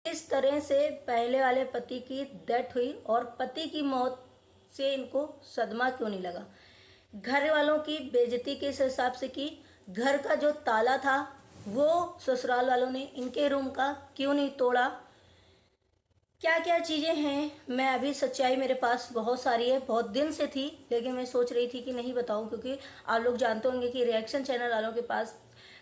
इस तरह से पहले वाले पति की डेथ हुई और पति की मौत से इनको सदमा क्यों नहीं लगा? घर वालों की बेइज्जती किस हिसाब से की? घर का जो ताला था वो ससुराल वालों ने इनके रूम का क्यों नहीं तोड़ा? क्या क्या चीज़ें हैं, मैं अभी सच्चाई मेरे पास बहुत सारी है, बहुत दिन से थी, लेकिन मैं सोच रही थी कि नहीं बताऊं, क्योंकि आप लोग जानते होंगे कि रिएक्शन चैनल वालों के पास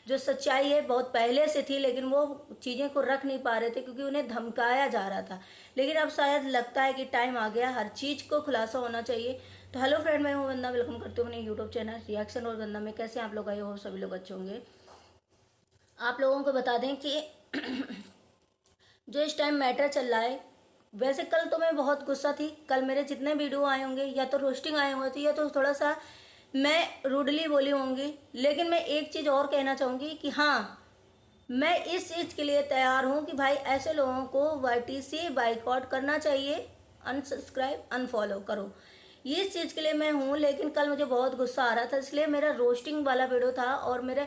जो सच्चाई है बहुत पहले से थी, लेकिन वो चीज़ें को रख नहीं पा रहे थे क्योंकि उन्हें धमकाया जा रहा था। लेकिन अब शायद लगता है कि टाइम आ गया, हर चीज़ को खुलासा होना चाहिए। तो हेलो फ्रेंड, मैं हूँ वंदना, वेलकम करती हूँ अपने यूट्यूब चैनल रिएक्शन और वंदना में। कैसे आप लोग आए हो? सभी लोग अच्छे होंगे। आप लोगों को बता दें कि जो इस टाइम मैटर चल रहा है, वैसे कल तो मैं बहुत गुस्सा थी। कल मेरे जितने वीडियो आए होंगे या तो रोस्टिंग आए होंगे या तो थोड़ा सा मैं रूडली बोली होंगी, लेकिन मैं एक चीज़ और कहना चाहूँगी कि हाँ, मैं इस चीज़ के लिए तैयार हूँ कि भाई ऐसे लोगों को वाईटीसी बाइकआउट करना चाहिए, अनसब्सक्राइब अनफॉलो करो, ये इस चीज़ के लिए मैं हूँ। लेकिन कल मुझे बहुत गुस्सा आ रहा था, इसलिए मेरा रोस्टिंग वाला वीडियो था और मेरे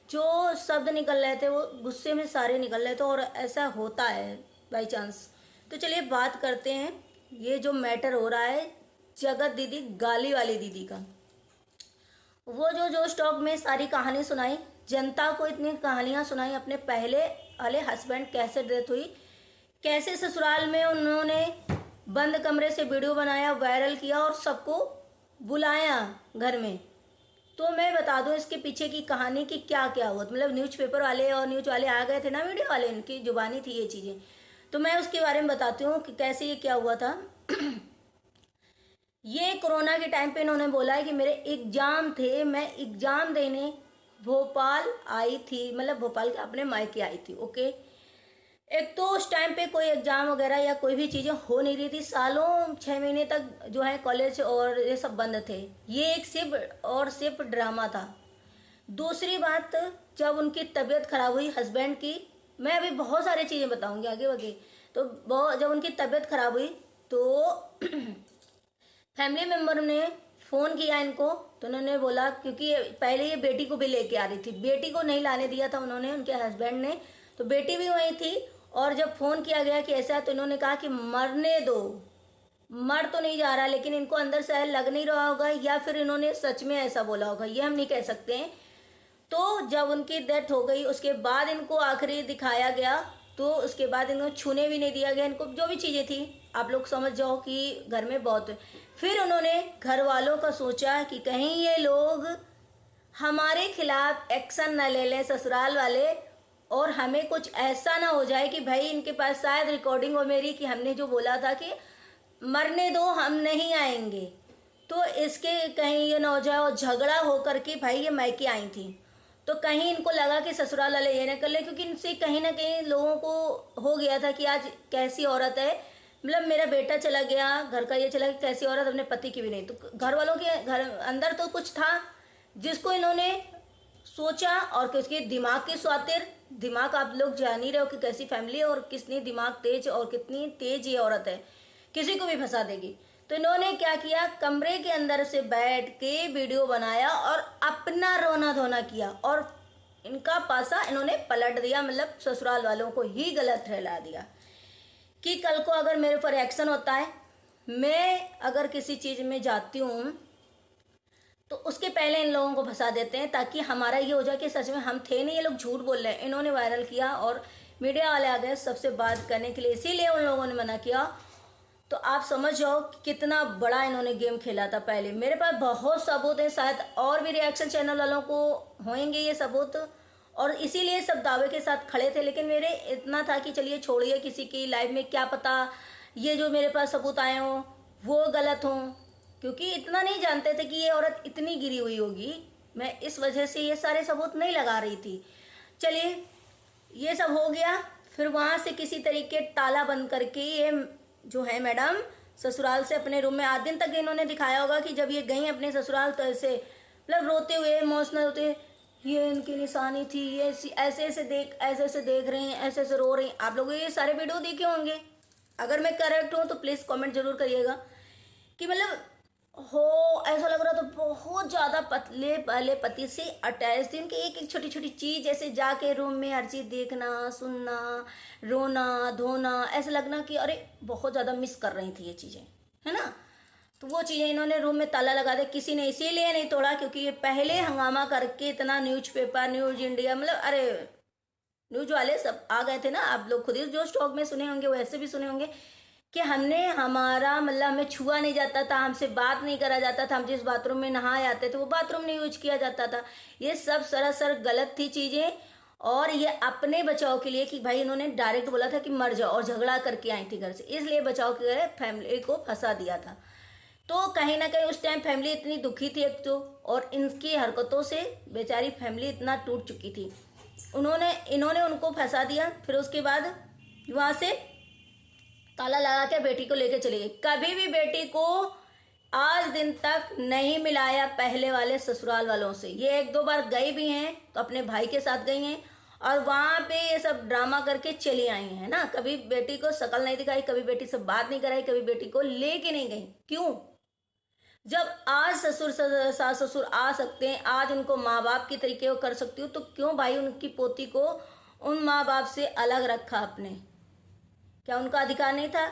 जो शब्द निकल रहे थे वो गुस्से में सारे निकल रहे थे, और ऐसा होता है बाई चांस। तो चलिए बात करते हैं, ये जो मैटर हो रहा है जगत दीदी गाली वाली दीदी का। वो जो स्टॉक में सारी कहानी सुनाई, जनता को इतनी कहानियां सुनाई, अपने पहले वाले हस्बैंड कैसे डेथ हुई, कैसे ससुराल में उन्होंने बंद कमरे से वीडियो बनाया, वायरल किया और सबको बुलाया घर में। तो मैं बता दूं इसके पीछे की कहानी कि क्या क्या हुआ। मतलब न्यूज़पेपर वाले और न्यूज़ वाले आ गए थे ना, मीडिया वाले, इनकी जुबानी थी ये चीज़ें। तो मैं उसके बारे में बताती हूँ कि कैसे ये क्या हुआ था। ये कोरोना के टाइम पे इन्होंने बोला है कि मेरे एग्जाम थे, मैं एग्जाम देने भोपाल आई थी, मतलब भोपाल के अपने मायके आई थी। ओके, एक तो उस टाइम पे कोई एग्जाम वगैरह या कोई भी चीज़ें हो नहीं रही थी, सालों 6 महीने तक जो है कॉलेज और ये सब बंद थे। ये एक सिर्फ ड्रामा था। दूसरी बात, जब उनकी तबीयत खराब हुई हस्बैंड की, मैं अभी बहुत सारी चीज़ें बताऊंगी आगे आगे। तो जब उनकी तबीयत खराब हुई तो फैमिली मेम्बर ने फ़ोन किया इनको, तो उन्होंने बोला, क्योंकि पहले ये बेटी को भी लेके आ रही थी, बेटी को नहीं लाने दिया था उन्होंने, उनके हस्बैंड ने, तो बेटी भी वहीं थी। और जब फ़ोन किया गया कि ऐसा है, तो इन्होंने कहा कि मरने दो, मर तो नहीं जा रहा, लेकिन इनको अंदर से लग नहीं रहा होगा या फिर इन्होंने सच में ऐसा बोला होगा, ये हम नहीं कह सकते हैं। तो जब उनकी डेथ हो गई उसके बाद इनको आखिरी दिखाया गया, तो उसके बाद इनको छूने भी नहीं दिया गया, इनको जो भी चीज़ें थी आप लोग समझ जाओ कि घर में बहुत। फिर उन्होंने घर वालों का सोचा कि कहीं ये लोग हमारे खिलाफ एक्शन न ले लें ससुराल वाले, और हमें कुछ ऐसा ना हो जाए कि भाई इनके पास शायद रिकॉर्डिंग हो मेरी कि हमने जो बोला था कि मरने दो हम नहीं आएंगे, तो इसके कहीं ये ना हो जाए और झगड़ा होकर के भाई ये मायके आई थी। तो कहीं इनको लगा कि ससुराल वाले ये ना कर ले, क्योंकि इनसे कहीं ना कहीं लोगों को हो गया था कि आज कैसी औरत है, मतलब मेरा बेटा चला गया, घर का ये चला गया, कैसी औरत अपने पति की भी नहीं। तो घर वालों के घर अंदर तो कुछ था जिसको इन्होंने सोचा, और किसके दिमाग की स्वातिर, दिमाग आप लोग जान ही रहे हो कि कैसी फैमिली है और कितनी दिमाग तेज और कितनी तेज ये औरत है, किसी को भी फंसा देगी। तो इन्होंने क्या किया, कमरे के अंदर से बैठ के वीडियो बनाया और अपना रोना धोना किया, और इनका पासा इन्होंने पलट दिया, मतलब ससुराल वालों को ही गलत ठहरा दिया कि कल को अगर मेरे ऊपर एक्शन होता है, मैं अगर किसी चीज़ में जाती हूँ तो उसके पहले इन लोगों को फंसा देते हैं, ताकि हमारा ये हो जाए कि सच में हम थे नहीं, ये लोग झूठ बोल रहे हैं। इन्होंने वायरल किया और मीडिया वाले आ गए सबसे बात करने के लिए, इसीलिए उन लोगों ने मना किया। तो आप समझ जाओ कि कितना बड़ा इन्होंने गेम खेला था पहले। मेरे पास बहुत सबूत है, शायद और भी रिएक्शन चैनल वालों को होंगे ये सबूत, और इसीलिए सब दावे के साथ खड़े थे। लेकिन मेरे इतना था कि चलिए छोड़िए किसी की लाइफ में, क्या पता ये जो मेरे पास सबूत आए हों वो गलत हों, क्योंकि इतना नहीं जानते थे कि ये औरत इतनी गिरी हुई होगी। मैं इस वजह से ये सारे सबूत नहीं लगा रही थी। चलिए ये सब हो गया, फिर वहाँ से किसी तरीके ताला बंद करके ये जो है मैडम ससुराल से अपने रूम में, 8 दिन तक इन्होंने दिखाया होगा कि जब ये गई अपने ससुराल तो ऐसे मतलब रोते हुए इमोशनल होते, ये इनकी निशानी थी, ये ऐसे ऐसे देख रही हैं, ऐसे ऐसे रो रही हैं। आप लोग ये सारे वीडियो देखे होंगे, अगर मैं करेक्ट हूँ तो प्लीज़ कमेंट जरूर करिएगा कि मतलब हो, ऐसा लग रहा था बहुत ज़्यादा पतले वाले पति से अटैच थी। उनकी एक एक छोटी छोटी चीज़, जैसे जाके रूम में हर चीज़ देखना, सुनना, रोना धोना, ऐसा लगना कि अरे बहुत ज़्यादा मिस कर रही थी ये चीज़ें, है ना। तो वो चीज़ें इन्होंने रूम में ताला लगा दिया। किसी ने इसीलिए नहीं तोड़ा क्योंकि ये पहले हंगामा करके इतना न्यूज़पेपर, न्यूज़ इंडिया, मतलब अरे न्यूज वाले सब आ गए थे ना। आप लोग खुद ही जो स्टॉक में सुने होंगे वैसे भी सुने होंगे कि हमने, हमारा मतलब हमें छुआ नहीं जाता था, हमसे बात नहीं करा जाता था, हम जिस बाथरूम में नहाए आते थे वो बाथरूम नहीं यूज किया जाता था। ये सब सरासर गलत थी चीज़ें। और ये अपने बचाव के लिए कि भाई इन्होंने डायरेक्ट बोला था कि मर जाओ, और झगड़ा करके आई थी घर से, इसलिए बचाव के लिए फैमिली को फंसा दिया था। तो कहीं ना कहीं उस टाइम फैमिली इतनी दुखी थी एक तो, और इनकी हरकतों से बेचारी फैमिली इतना टूट चुकी थी। इन्होंने उनको फंसा दिया। फिर उसके बाद वहाँ से ताला लगा के बेटी को लेके चली गई। कभी भी बेटी को आज दिन तक नहीं मिलाया पहले वाले ससुराल वालों से। ये एक दो बार गई भी हैं तो अपने भाई के साथ गई हैं, और वहाँ पे ये सब ड्रामा करके चली आई हैं ना। कभी बेटी को शक्ल नहीं दिखाई, कभी बेटी से बात नहीं कराई, कभी बेटी को लेके नहीं गई। क्यों? जब आज ससुर सास ससुर आ सकते हैं, आज उनको माँ बाप की तरीके वो कर सकती हो, तो क्यों भाई उनकी पोती को उन माँ बाप से अलग रखा आपने? क्या उनका अधिकार नहीं था?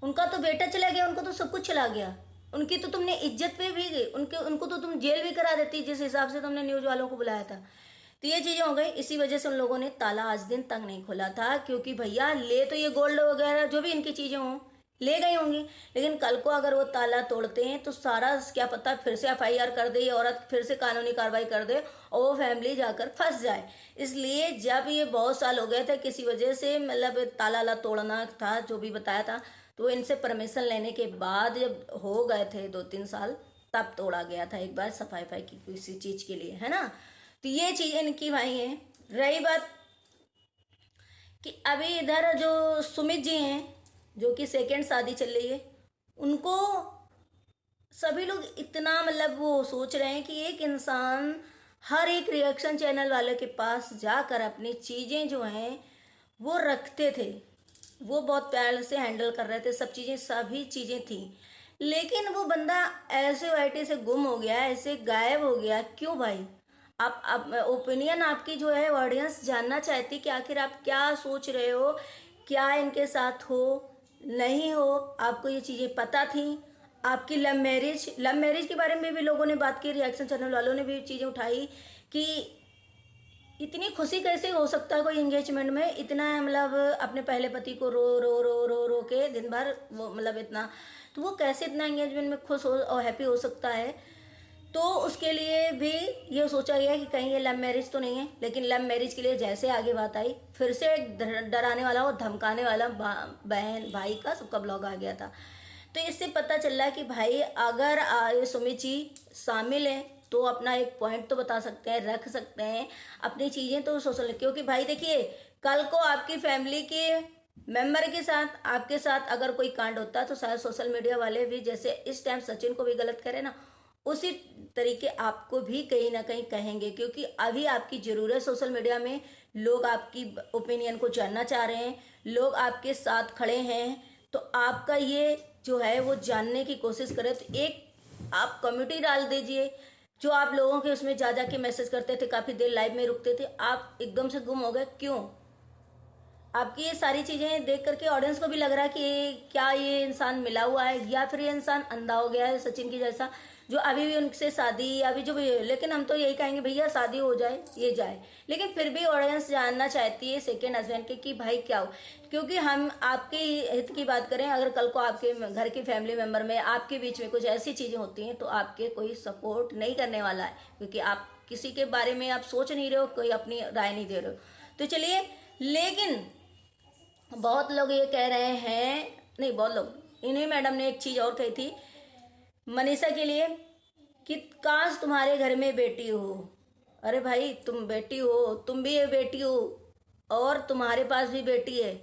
उनका तो बेटा चला गया, उनको तो सब कुछ चला गया। उनकी तो तुमने इज्जत पे भी गई, उनको तो तुम जेल भी करा देती जिस हिसाब से तुमने न्यूज़ वालों को बुलाया था। तो ये चीज़ें हो गई। इसी वजह से उन लोगों ने ताला आज दिन तक नहीं खोला था, क्योंकि भैया ले तो ये गोल्ड वगैरह जो भी इनकी चीज़ें हों ले गई होंगी, लेकिन कल को अगर वो ताला तोड़ते हैं तो सारा क्या पता फिर से एफआईआर कर दे, ये औरत फिर से कानूनी कार्रवाई कर दे और वो फैमिली जाकर फंस जाए। इसलिए जब ये बहुत साल हो गए थे किसी वजह से, मतलब ताला ला तोड़ना था जो भी बताया था, तो इनसे परमिशन लेने के बाद जब हो गए थे 2-3 साल, तब तोड़ा गया था एक बार सफाई की किसी चीज़ के लिए, है ना। तो ये चीज़ इनकी भाई है। रही बात कि अभी इधर जो सुमित जी हैं, जो कि सेकेंड शादी चल रही है, उनको सभी लोग इतना मतलब वो सोच रहे हैं कि एक इंसान हर एक रिएक्शन चैनल वाले के पास जाकर अपनी चीज़ें जो हैं वो रखते थे, वो बहुत प्यार से हैंडल कर रहे थे, सब चीज़ें सभी चीज़ें थी, लेकिन वो बंदा ऐसे वाइटे से गुम हो गया, ऐसे गायब हो गया। क्यों भाई? आप ओपिनियन आपकी जो है ऑडियंस जानना चाहती कि आखिर आप क्या सोच रहे हो, क्या इनके साथ हो नहीं हो, आपको ये चीज़ें पता थी? आपकी लव मैरिज के बारे में भी लोगों ने बात की, रिएक्शन चैनल वालों ने भी चीज़ें उठाई कि इतनी खुशी कैसे हो सकता है कोई एंगेजमेंट में, इतना मतलब अपने पहले पति को रो रो रो रो रो के दिन भर, वो मतलब इतना, तो वो कैसे इतना एंगेजमेंट में खुश हो और हैप्पी हो सकता है? तो उसके लिए भी ये सोचा गया कि कहीं ये लव मैरिज तो नहीं है। लेकिन लव मैरिज के लिए जैसे आगे बात आई, फिर से एक डराने वाला और धमकाने वाला बहन भाई का सबका ब्लॉग आ गया था। तो इससे पता चल रहा है कि भाई अगर ये सुमित जी शामिल हैं तो अपना एक पॉइंट तो बता सकते हैं, रख सकते हैं अपनी चीज़ें तो सोशल, क्योंकि भाई देखिए कल को आपकी फैमिली के मेंबर के साथ, आपके साथ अगर कोई कांड होता है तो शायद सोशल मीडिया वाले भी, जैसे इस टाइम सचिन को भी गलत करे ना, उसी तरीके आपको भी कहीं ना कहीं कहेंगे, क्योंकि अभी आपकी ज़रूरत सोशल मीडिया में, लोग आपकी ओपिनियन को जानना चाह रहे हैं, लोग आपके साथ खड़े हैं। तो आपका ये जो है वो जानने की कोशिश करें, तो एक आप कम्युनिटी डाल दीजिए। जो आप लोगों के उसमें जा जा के मैसेज करते थे, काफ़ी देर लाइव में रुकते थे, आप एकदम से गुम हो गए। क्यों? आपकी ये सारी चीज़ें देख करके ऑडियंस को भी लग रहा है कि क्या ये इंसान मिला हुआ है, या फिर ये इंसान अंधा हो गया है सचिन की जैसा, जो अभी भी उनसे शादी अभी जो भी, लेकिन हम तो यही कहेंगे भैया शादी हो जाए, ये जाए। लेकिन फिर भी ऑडियंस जानना चाहती है सेकेंड हस्बैंड के कि भाई क्या हो, क्योंकि हम आपके हित की बात करें, अगर कल को आपके घर की फैमिली मेम्बर में आपके बीच में कुछ ऐसी चीज़ें होती हैं तो आपके कोई सपोर्ट नहीं करने वाला है, क्योंकि आप किसी के बारे में आप सोच नहीं रहे हो, कोई अपनी राय नहीं दे रहे हो। तो चलिए, लेकिन बहुत लोग ये कह रहे हैं, नहीं बहुत लोग, इन्हीं मैडम ने एक चीज़ और कही थी मनीषा के लिए कि काश तुम्हारे घर में बेटी हो। अरे भाई तुम बेटी हो, तुम भी ये बेटी हो, और तुम्हारे पास भी बेटी है।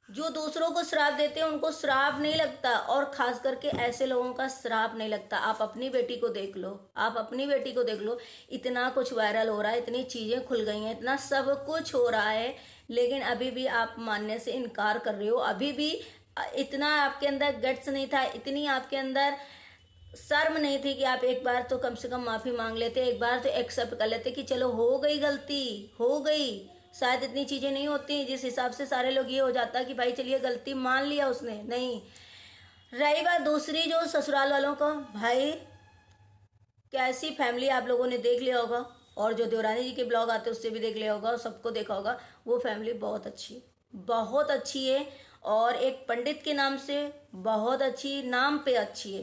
जो दूसरों को श्राप देते हैं उनको श्राप नहीं लगता, और खास करके ऐसे लोगों का श्राप नहीं लगता। आप अपनी बेटी को देख लो, आप अपनी बेटी को देख लो, इतना कुछ वायरल हो रहा है, इतनी चीज़ें खुल गई हैं, इतना सब कुछ हो रहा है, लेकिन अभी भी आप मानने से इनकार कर रहे हो। अभी भी इतना आपके अंदर गट्स नहीं था, इतनी आपके अंदर शर्म नहीं थी कि आप एक बार तो कम से कम माफ़ी मांग लेते, एक बार तो एक्सेप्ट कर लेते कि चलो हो गई गलती, हो गई। शायद इतनी चीज़ें नहीं होती जिस हिसाब से सारे लोग ये हो जाता कि भाई चलिए गलती मान लिया उसने, नहीं। रही बात दूसरी जो ससुराल वालों का, भाई कैसी फैमिली आप लोगों ने देख लिया होगा, और जो देवरानी जी के ब्लॉग आते हैं उससे भी देख लिया होगा, और सबको देखा होगा। वो फैमिली बहुत अच्छी है, बहुत अच्छी है। और एक पंडित के नाम से बहुत अच्छी, नाम पे अच्छी है।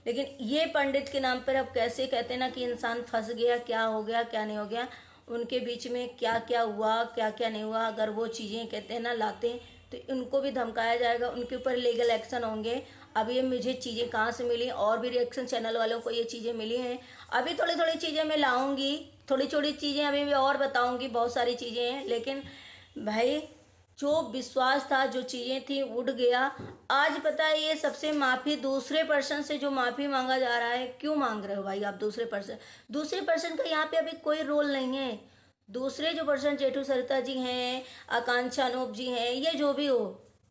लेकिन ये पंडित के नाम पर अब कैसे कहते हैं ना कि इंसान फंस गया, क्या हो गया क्या नहीं हो गया, उनके बीच में क्या क्या हुआ क्या क्या नहीं हुआ, अगर वो चीज़ें कहते हैं ना लाते हैं तो उनको भी धमकाया जाएगा, उनके ऊपर लीगल एक्शन होंगे। अब ये मुझे चीज़ें कहाँ से मिली, और भी रिएक्शन चैनल वालों को ये चीज़ें मिली हैं। अभी थोड़ी थोड़ी चीज़ें मैं लाऊंगी, थोड़ी थोड़ी चीज़ें अभी मैं और बताऊंगी, बहुत सारी चीज़ें हैं। लेकिन भाई जो विश्वास था, जो चीज़ें थी, उड़ गया। आज पता है ये सबसे माफ़ी दूसरे पर्सन से जो माफ़ी मांगा जा रहा है, क्यों मांग रहे हो भाई आप दूसरे पर्सन का यहाँ पे अभी कोई रोल नहीं है। दूसरे जो पर्सन जेठू सरिता जी हैं, आकांक्षा अनूप जी हैं, ये जो भी हो,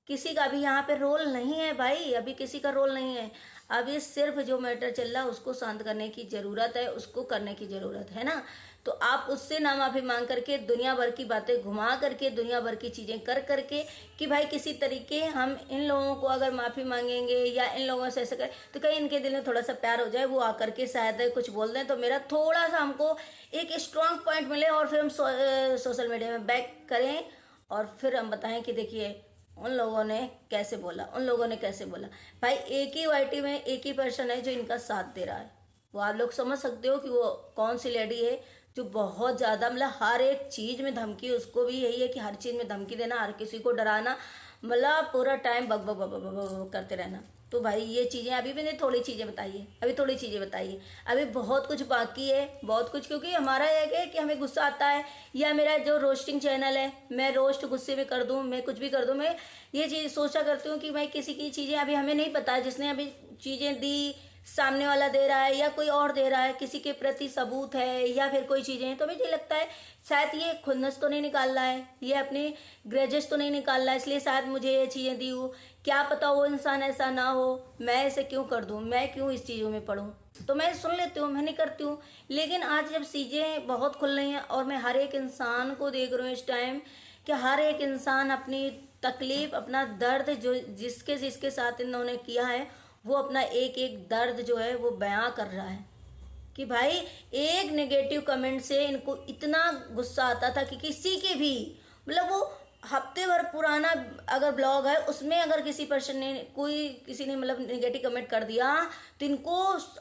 किसी का भी यहाँ पे रोल नहीं है भाई, अभी किसी का रोल नहीं है। अब ये सिर्फ जो मैटर चल रहा है उसको शांत करने की ज़रूरत है, उसको करने की ज़रूरत है ना। तो आप उससे ना माफ़ी मांग करके, दुनिया भर की बातें घुमा करके, दुनिया भर की चीज़ें कर करके कि भाई किसी तरीके हम इन लोगों को अगर माफ़ी मांगेंगे या इन लोगों से ऐसे करें तो कहीं इनके दिल में थोड़ा सा प्यार हो जाए, वो आकर के शायद कुछ बोल दें तो मेरा थोड़ा सा हमको एक स्ट्रांग पॉइंट मिले, और फिर हम सोशल मीडिया में बैक करें और फिर हम बताएं कि देखिए उन लोगों ने कैसे बोला, उन लोगों ने कैसे बोला। भाई एक ही वाईटी में एक ही पर्सन है जो इनका साथ दे रहा है, वो आप लोग समझ सकते हो कि वो कौन सी लेडी है जो बहुत ज़्यादा मतलब हर एक चीज़ में धमकी, उसको भी यही है कि हर चीज़ में धमकी देना, हर किसी को डराना, मतलब पूरा टाइम बक बक बक बक बक बक करते रहना। तो भाई ये चीज़ें अभी मैंने थोड़ी चीज़ें बताइए, अभी थोड़ी चीज़ें बताइए, अभी बहुत कुछ बाकी है, बहुत कुछ। क्योंकि हमारा एक है कि हमें गुस्सा आता है, या मेरा जो रोस्टिंग चैनल है, मैं रोस्ट गुस्से में कर दूं, मैं कुछ भी कर दूं, मैं ये चीज़ सोचा करती हूँ कि भाई किसी की चीज़ें अभी हमें नहीं पता है, जिसने अभी चीज़ें दी, सामने वाला दे रहा है या कोई और दे रहा है, किसी के प्रति सबूत है या फिर कोई चीज़ें हैं, तो मुझे लगता है शायद ये खुन्नस तो नहीं निकाल रहा है, ये अपने ग्रेजेस तो नहीं निकाल रहा है, इसलिए शायद मुझे ये चीज़ें दी हो। क्या पता वो इंसान ऐसा ना हो, मैं ऐसे क्यों कर दूँ, मैं क्यों इस चीज़ों में पढ़ूँ, तो मैं सुन लेती हूँ, मैं नहीं करती हूँ। लेकिन आज जब चीज़ें बहुत खुल रही हैं और मैं हर एक इंसान को देख रही हूँ इस टाइम कि हर एक इंसान अपनी तकलीफ, अपना दर्द जो जिसके जिसके साथ इन्होंने किया है, वो अपना एक एक दर्द जो है वो बयां कर रहा है कि भाई एक नेगेटिव कमेंट से इनको इतना गुस्सा आता था कि किसी के भी, मतलब वो हफ्ते भर पुराना अगर ब्लॉग है उसमें अगर किसी पर्सन ने किसी ने मतलब नेगेटिव कमेंट कर दिया तो इनको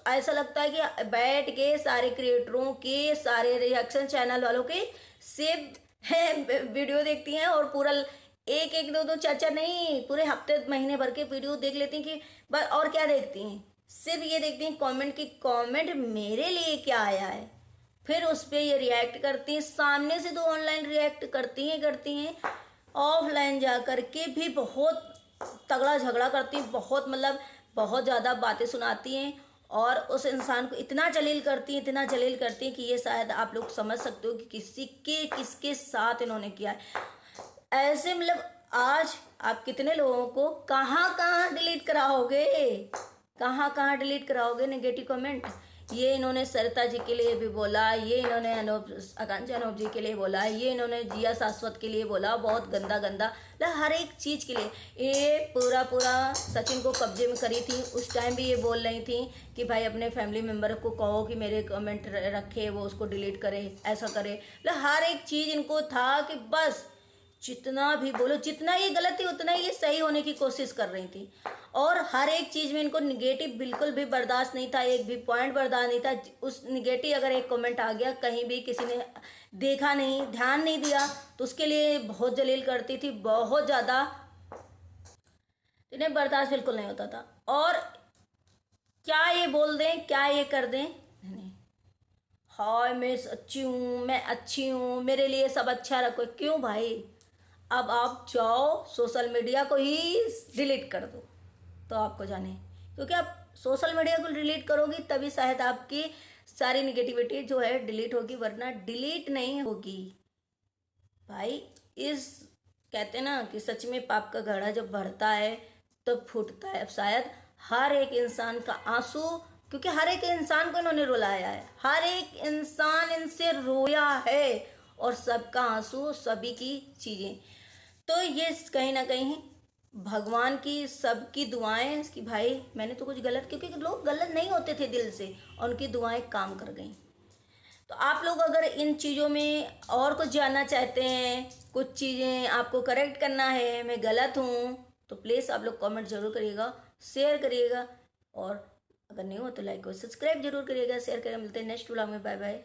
ऐसा लगता है कि बैठ के सारे क्रिएटरों के, सारे रिएक्शन चैनल वालों के सेव वीडियो देखती हैं, और पूरा एक एक दो दो चार चार नहीं, पूरे हफ्ते महीने भर के वीडियो देख लेती हैं कि बस। और क्या देखती हैं, सिर्फ ये देखती हैं कमेंट की, कमेंट मेरे लिए क्या आया है, फिर उस पर ये रिएक्ट करती हैं। सामने से तो ऑनलाइन रिएक्ट करती हैं, ऑफलाइन जा कर के भी बहुत तगड़ा झगड़ा करती हैं, बहुत मतलब बहुत ज़्यादा बातें सुनाती हैं, और उस इंसान को इतना जलील करती हैं, इतना जलील करती हैं कि ये शायद आप लोग समझ सकते हो कि किसके साथ इन्होंने किया है। ऐसे मतलब आज आप कितने लोगों को कहाँ कहाँ डिलीट कराओगे, कहाँ कहाँ डिलीट कराओगे नेगेटिव कमेंट। ये इन्होंने सरिता जी के लिए भी बोला, ये इन्होंने आकांक्षा अनूप जी के लिए बोला, ये इन्होंने जिया शाश्वत के लिए बोला, बहुत गंदा गंदा, मतलब हर एक चीज़ के लिए। ये पूरा सचिन को कब्जे में करी थी, उस टाइम भी ये बोल रही थी कि भाई अपने फैमिली मेम्बर को कहो कि मेरे कमेंट रखे, वो उसको डिलीट करे, ऐसा करे, मतलब हर एक चीज़ इनको था कि बस जितना भी बोलो, जितना ये गलत थी उतना ये सही होने की कोशिश कर रही थी, और हर एक चीज़ में इनको निगेटिव बिल्कुल भी बर्दाश्त नहीं था, एक भी पॉइंट बर्दाश्त नहीं था। उस निगेटिव अगर एक कमेंट आ गया, कहीं भी किसी ने देखा नहीं, ध्यान नहीं दिया, तो उसके लिए बहुत जलील करती थी, बहुत ज़्यादा, इन्हें बर्दाश्त बिल्कुल नहीं होता था। और क्या ये बोल दें, क्या ये कर दें, नहीं, हाय मैं अच्छी हूँ, मैं अच्छी हूँ, मेरे लिए सब अच्छा रखो, क्यों भाई। अब आप जाओ सोशल मीडिया को ही डिलीट कर दो तो आपको जाने, क्योंकि आप सोशल मीडिया को डिलीट करोगी तभी शायद आपकी सारी निगेटिविटी जो है डिलीट होगी, वरना डिलीट नहीं होगी भाई। इस कहते ना कि सच में पाप का घड़ा जब भरता है तब फूटता है। अब शायद हर एक इंसान का आंसू क्योंकि हर एक इंसान को इन्होंने रुलाया है, हर एक इंसान इनसे रोया है, और सबका आंसू, सभी की चीज़ें। तो ये कहीं ना कहीं भगवान की सबकी दुआएं कि भाई मैंने तो कुछ गलत, क्योंकि लोग गलत नहीं होते थे दिल से, और उनकी दुआएं काम कर गई। तो आप लोग अगर इन चीज़ों में और कुछ जानना चाहते हैं, कुछ चीज़ें आपको करेक्ट करना है, मैं गलत हूँ, तो प्लीज़ आप लोग कमेंट जरूर करिएगा, शेयर करिएगा, और अगर नहीं हो तो लाइक और सब्सक्राइब जरूर करिएगा, शेयर करिएगा। मिलते हैं नेक्स्ट व्लॉग में। Bye bye.